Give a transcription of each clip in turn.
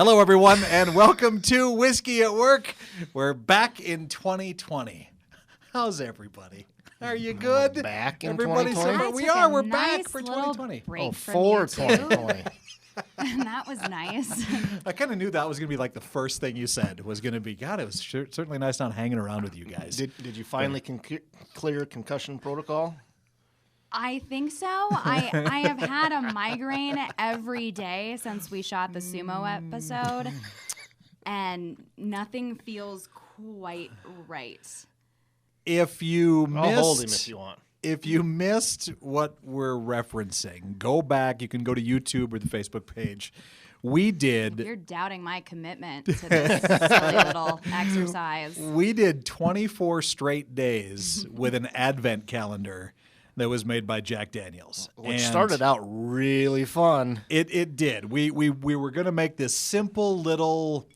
Hello, everyone, and welcome to Whiskey at Work. We're back in 2020. How's everybody? Are you good? We're back in Everybody's 2020? we are. We're nice back for little 2020. Break for from you 2020. And that was nice. I kind of knew that was going to be like the first thing you said was going to be, God, it was certainly nice not hanging around with you guys. Did you finally clear concussion protocol? I think so. I have had a migraine every day since we shot the sumo episode, and nothing feels quite right. If you missed, I'll hold him if you want. If you missed what we're referencing, go back. You can go to YouTube or the Facebook page. We did. You're doubting my commitment to this silly little exercise. We did 24 straight days with an advent calendar that was made by Jack Daniels. Which started out really fun. It did. We were going to make this simple little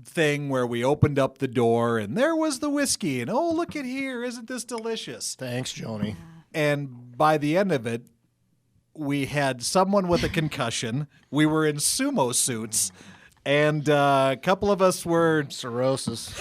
thing where we opened up the door and there was the whiskey and oh, look at here, isn't this delicious? Thanks, Joni. And by the end of it, we had someone with a concussion. We were in sumo suits, and a couple of us were Cirrhosis.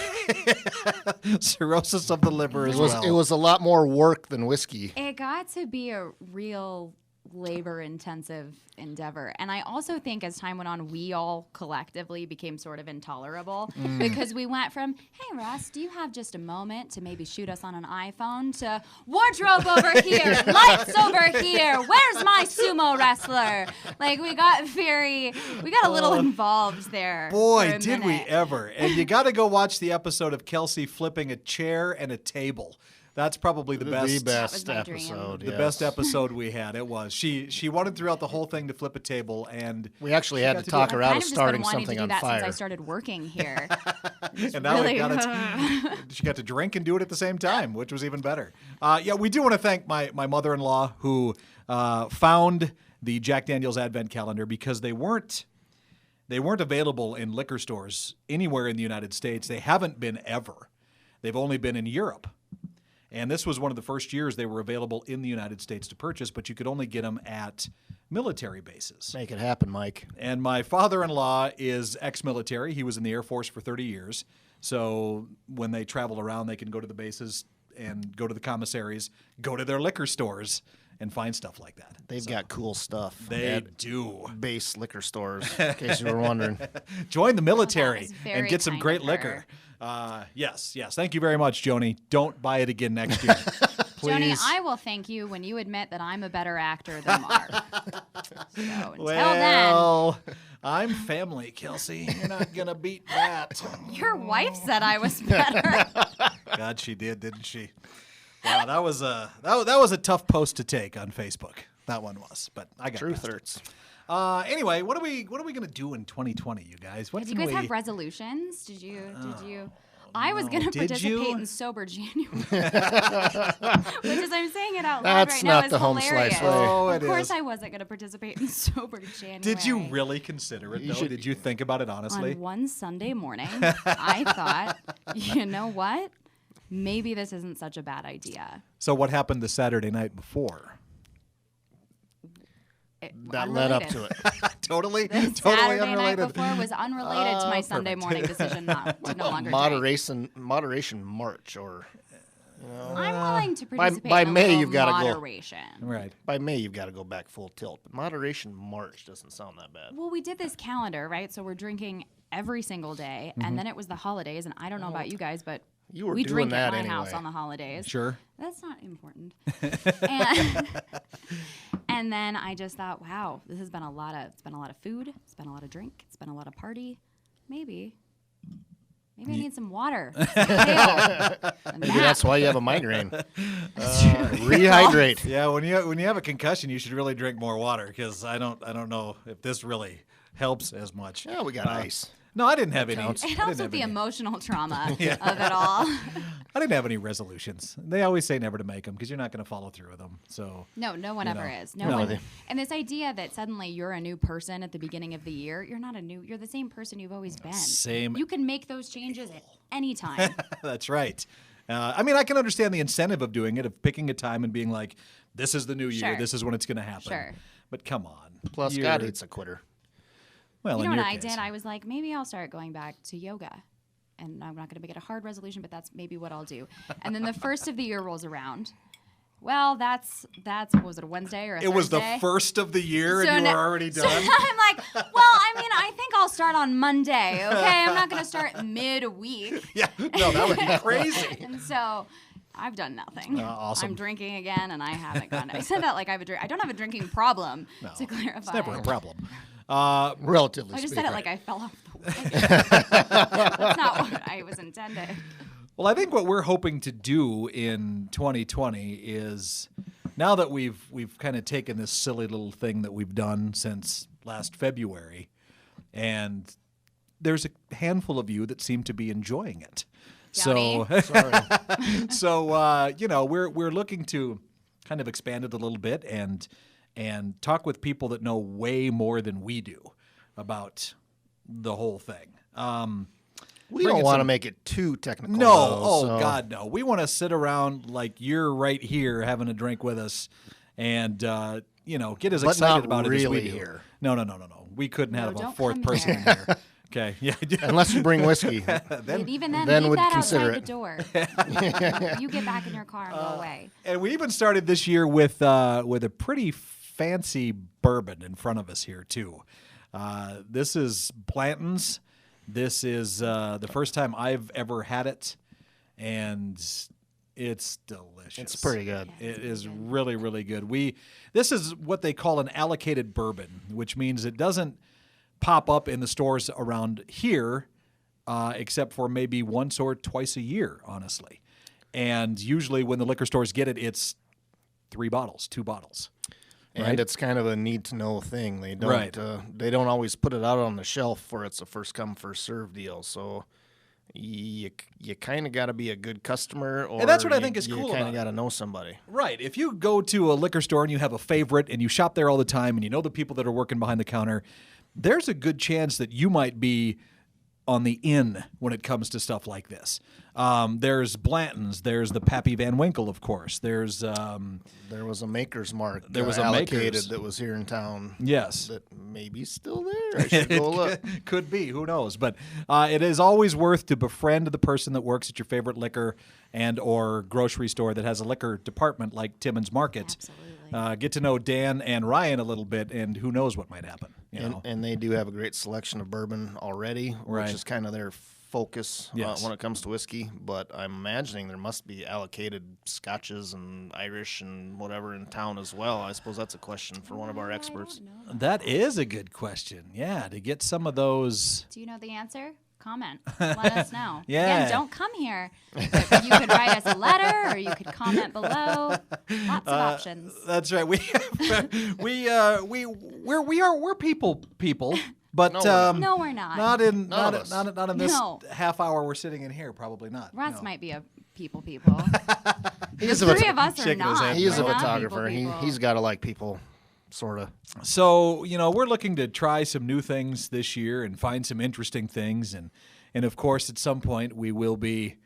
cirrhosis of the liver as well. It was a lot more work than whiskey. It got to be a real labor-intensive endeavor. And I also think as time went on, we all collectively became sort of intolerable because we went from, hey, Russ, do you have just a moment to maybe shoot us on an iPhone to wardrobe over here, lights over here, where's my sumo wrestler? Like, we got a little involved there. Boy, did we ever. And you got to go watch the episode of Kelsey flipping a chair and a table. That's probably the best. The best That was my dream. episode. The yes. best episode we had. It was. She wanted throughout the whole thing to flip a table, and We actually She had got to to talk do her it. out I've of just starting been wanting something to do on that fire. since I started working here. and now really, we got it. She got to drink and do it at the same time, which was even better. Yeah, we do want to thank my mother-in-law who found the Jack Daniels Advent Calendar because they weren't available in liquor stores anywhere in the United States. They haven't been ever. They've only been in Europe. And this was one of the first years they were available in the United States to purchase, but you could only get them at military bases. Make it happen, Mike. And my father-in-law is ex-military. He was in the Air Force for 30 years. So when they travel around, they can go to the bases and go to the commissaries, go to their liquor stores, and find stuff like that. They've got cool stuff. They at do. Base liquor stores, in case you were wondering. Join the military was and very get some kind great of liquor. her. Yes. Thank you very much, Joni. Don't buy it again next year. Please. Joni, I will thank you when you admit that I'm a better actor than Mark. So until Well, I'm family, Kelsey. You're not going to beat that. then, your wife said I was better. God, she did, didn't she? Wow, that was a tough post to take on Facebook. That one was, but I got Truth past it. hurts. Anyway, what are we going to do in 2020, you guys? What Did you can guys we? have resolutions? Did you? I was going to Did participate you? in Sober January, which is I'm saying it out loud That's right not now is the home hilarious. slice way. Oh, it Of course, is. I wasn't going to participate in Sober January. Did you really consider it, You though? should- Did you think about it honestly? On one Sunday morning, I thought, you know what? Maybe this isn't such a bad idea. So what happened the Saturday night before? That led up Unrelated. to it. Totally Saturday unrelated. night before was unrelated to my Sunday perfect. morning decision not to no longer drink. Moderation March, or I'm willing to participate by in a May, little you've gotta go. moderation. Right. by May you've got to go back full tilt. But moderation March doesn't sound that bad. Well, we did this calendar, right? So we're drinking every single day, and then it was the holidays. And I don't know about you guys, but You were we doing drink at that my house anyway. on the holidays. Sure. That's not important. and, and then I just thought, wow, this has been a lot of food. It's been a lot of drink. It's been a lot of party. Maybe I need some water. Maybe that's why you have a migraine. Rehydrate. Yeah, when you have a concussion, you should really drink more water because I don't know if this really helps as much. Yeah, we got ice. No, I didn't have any. counts. I It didn't helps have with the any- emotional trauma of it all. I didn't have any resolutions. They always say never to make them because you're not going to follow through with them. So No one You ever know. is. No No, one. they- And this idea that suddenly you're a new person at the beginning of the year, you're the same person you've always been. Same. You can make those changes at any time. That's right. I mean, I can understand the incentive of doing it, of picking a time and being like, this is the new year. Sure. This is when it's going to happen. Sure. But come on. Plus, You're- God hates a quitter. Well, you in know what your I case. did? I was like, maybe I'll start going back to yoga. And I'm not going to make it a hard resolution, but that's maybe what I'll do. And then the first of the year rolls around. Well, that's what was it, a Wednesday or a Thursday? It was the first of the year, and you were already done. So I'm like, well, I mean, I think I'll start on Monday, okay? I'm not going to start midweek. Yeah, no, that would be crazy. And so I've done nothing. Awesome. I'm drinking again, and I haven't gone. I said that like I have a drink. I don't have a drinking problem, to clarify. It's never a problem. Relatively I just speaking. said it like I fell off the wagon. That's not what I was intended. Well, I think what we're hoping to do in 2020 is, now that we've kind of taken this silly little thing that we've done since last February, and there's a handful of you that seem to be enjoying it. Downey. So, we're looking to kind of expand it a little bit and talk with people that know way more than we do about the whole thing. We bring don't in want to some- make it too technical. No, though, God, no. We want to sit around like you're right here having a drink with us, and get as But excited not about it as we really do. here. No. We couldn't No, have a don't fourth come person in here. here. Okay, yeah. Unless you bring whiskey. And even then, then leave would that consider outside it. the door. You get back in your car and go away. And we even started this year with a pretty fancy bourbon in front of us here too. This is Blanton's. This is the first time I've ever had it, and it's delicious. It's pretty good. It is really, really good. This is what they call an allocated bourbon, which means it doesn't pop up in the stores around here, except for maybe once or twice a year, honestly. And usually when the liquor stores get it, it's 2 bottles. And Right. it's kind of a need to know thing. They don't Right. They don't always put it out on the shelf for it's a first come first serve deal. So you kind of got to be a good customer, or that's what I think is cool You about kind it. of got to know somebody. Right. If you go to a liquor store and you have a favorite and you shop there all the time and you know the people that are working behind the counter, there's a good chance that you might be on the in when it comes to stuff like this. There's Blanton's. There's the Pappy Van Winkle, of course. There's There was a Maker's Mark. There was a allocated Maker's. that was here in town. yes. That maybe still there. I should go look. Could be. Who knows? But it is always worth to befriend the person that works at your favorite liquor and or grocery store that has a liquor department like Timmins Market. Absolutely. Get to know Dan and Ryan a little bit, and who knows what might happen. You know? And they do have a great selection of bourbon already, Right. which is kind of their focus Yes. when it comes to whiskey. But I'm imagining there must be allocated scotches and Irish and whatever in town as well. I suppose that's a question for one of our experts. That is a good question. Yeah, to get some of those. Do you know the answer? Comment. Let us know. Yeah. Again, don't come here. But you could write us a letter, or you could comment below. Lots of options. That's right. We're people, but No, we're not. No, we're not. not in None of us. not in this No. half hour we're sitting in here. Probably not. Russ no. might be a people. He's The three of us are shaking his not. head. He's a We're not photographer. people. He's got to like people, sort of. So, we're looking to try some new things this year and find some interesting things. And of course, at some point, we will be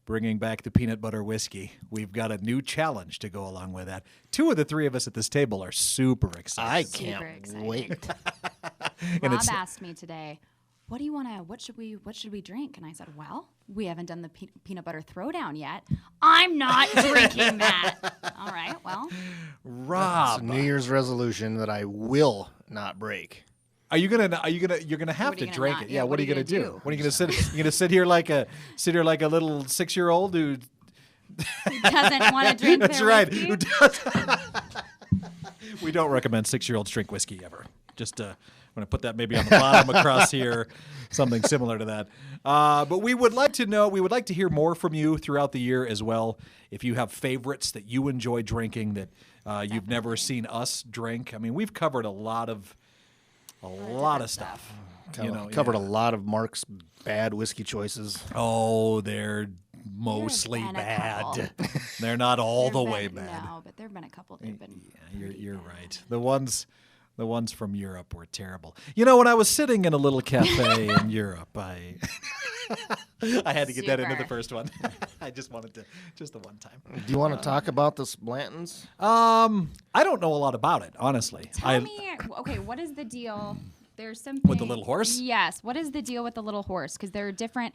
bringing back the peanut butter whiskey. We've got a new challenge to go along with that. 2 of the 3 of us at this table are super excited. I Super can't excited. wait. And Rob it's- asked me today, what should we drink? And I said, well, we haven't done the peanut butter throwdown yet. I'm not drinking that. All right, well, It's Rob, a New Year's resolution that I will not break. you're gonna have What are to you gonna drink not- it. yeah, Yeah, what are you gonna do? do? What are you gonna sit? You're gonna sit here like a little 6-year-old who. doesn't want to drink That's their right. whiskey. Who does? We don't recommend 6-year-olds drink whiskey ever. Just I'm going to put that maybe on the bottom across here, something similar to that. But we would like to know. We would like to hear more from you throughout the year as well. If you have favorites that you enjoy drinking that you've never seen us drink. I mean, we've covered a lot of stuff. Covered a lot of Mark's bad whiskey choices. Oh, they're mostly been a bad. couple. They're not all the There've way been- bad. No, but there have been a couple that have been. Yeah, you're right. The ones from Europe were terrible. When I was sitting in a little cafe in Europe, I had to get that into the Super. first one. I just wanted to, just the one time. Do you want to talk about this Blanton's? I don't know a lot about it, honestly. Tell me, okay, what is the deal There's something With the little horse? Yes. What is the deal with the little horse? Because there are different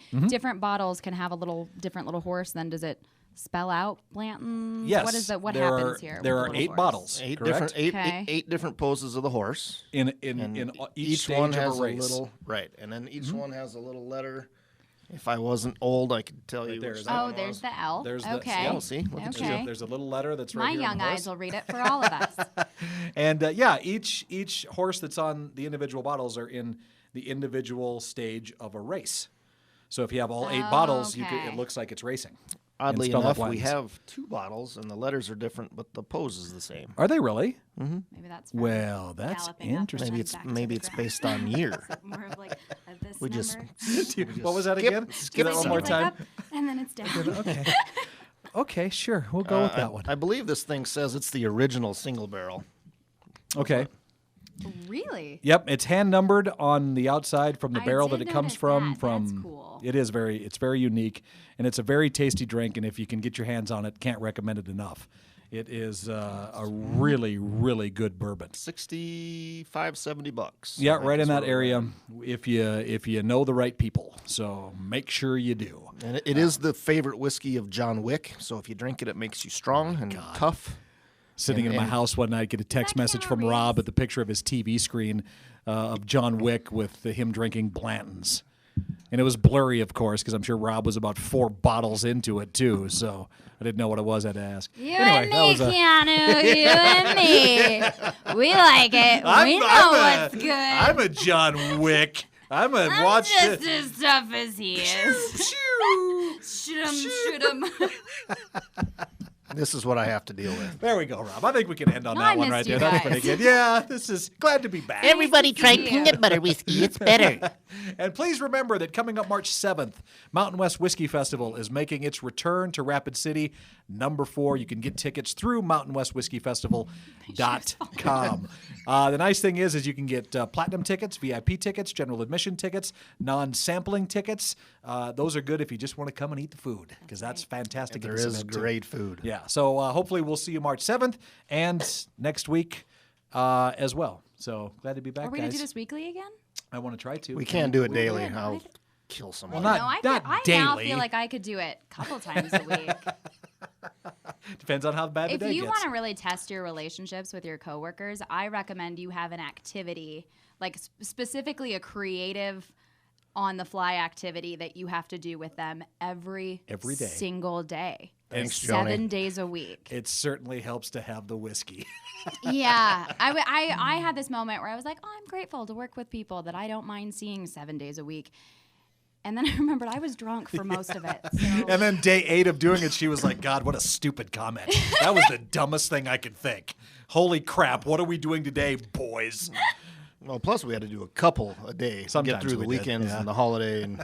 bottles can have a different little horse. Then does it spell out Blanton? Yes. What is that? What there happens are, here? There with are the little 8 horse? bottles. Eight correct? different Okay. eight different poses of the horse. in And each stage one of has a race. little right, and then each one has a little letter. If I wasn't old, I could tell you. there, Which is that Oh, one there's was. the L. There's the- okay. Yeah, see? Look at Okay. There's a little letter that's right My here on young the horse. eyes will read it for all of us. And each horse that's on the individual bottles are in the individual stage of a race. So if you have all 8 bottles, Okay. it looks like it's racing. Oddly spell out enough, we Blanton's. have 2 bottles, and the letters are different, but the pose is the same. Are they really? Maybe that's from Well, that's galloping up interesting. and Maybe then it's back to maybe the it's ground. based on year. More of like this We just- number. What was that Skip- again? skip Do that one more It's like time. up, and then it's down. Okay. Okay, sure. We'll go with that one. I believe this thing says it's the original single barrel. Okay. Really? Yep, it's hand numbered on the outside from the I barrel did that it comes notice from. that. From That's cool. It's very unique, and it's a very tasty drink. And if you can get your hands on it, can't recommend it enough. It is a really, really good bourbon. $65, $70. Yeah, I think right in is that what we're area. at. If you know the right people, so make sure you do. And it is the favorite whiskey of John Wick. So if you drink it, it makes you strong and tough. Sitting in my and- house one night, get a text That message from calories. Rob with the picture of his TV screen of John Wick with him drinking Blantons. And it was blurry, of course, because I'm sure Rob was about 4 bottles into it, too. So I didn't know what it was. I had to ask. You Anyway, that and me, was a- Keanu. You and me. We like it. We know what's good. I'm a John Wick. I'm a I'm watch. just as tough as he is. Shoo. Shoot 'em. This is what I have to deal with. There we go, Rob. I think we can end on No, that I one missed right you there. That's guys. pretty good. Yeah, this is glad to be back. Everybody try see you. peanut butter whiskey. It's better. And please remember that coming up March 7th, Mountain West Whiskey Festival is making its return to Rapid City, number 4. You can get tickets through mountainwestwhiskeyfestival.com. The nice thing is you can get platinum tickets, VIP tickets, general admission tickets, non-sampling tickets. Those are good if you just want to come and eat the food, because that's fantastic. There at this is event, too. great food. Yeah, so hopefully we'll see you March 7th and next week as well. So glad to be back, Are we guys. going to do this weekly again? I want to try to. We can't do it daily. would. I'll kill someone. Not- No, I not now daily. feel like I could do it a couple times a week. Depends on how bad the If day you gets. want to really test your relationships with your coworkers, I recommend you have an activity, like specifically a creative on-the-fly activity that you have to do with them every day. single day. Thanks, 7 Joni. days a week. It certainly helps to have the whiskey. Yeah. I had this moment where I was like, oh, I'm grateful to work with people that I don't mind seeing 7 days a week. And then I remembered I was drunk for most of it. So. And then day 8 of doing it, she was like, God, what a stupid comment. That was the dumbest thing I could think. Holy crap, what are we doing today, boys? Well, plus we had to do a couple a day to Sometimes get through the we did, weekends yeah. and the holiday. And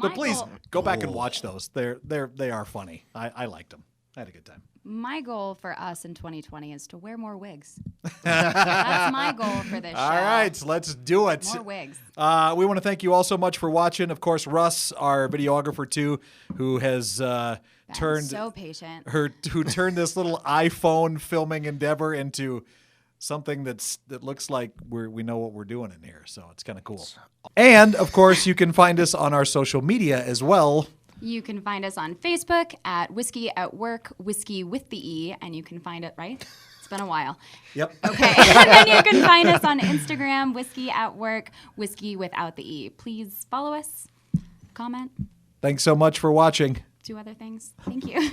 But please goal- go back and watch those. They are funny. I liked them. I had a good time. My goal for us in 2020 is to wear more wigs. That's my goal for this show. All right, let's do it. More wigs. We want to thank you all so much for watching. Of course, Russ, our videographer too, who has turned So patient. who turned this little iPhone filming endeavor into something that looks like we know what we're doing in here. So it's kind of cool. And of course, you can find us on our social media as well. You can find us on Facebook at Whiskey at Work, Whiskey with the E, and you can find it, right? It's been a while. Yep. Okay. And then you can find us on Instagram, Whiskey at Work, Whiskey without the E. Please follow us, comment, Thanks so much for watching. do other things. Thank you.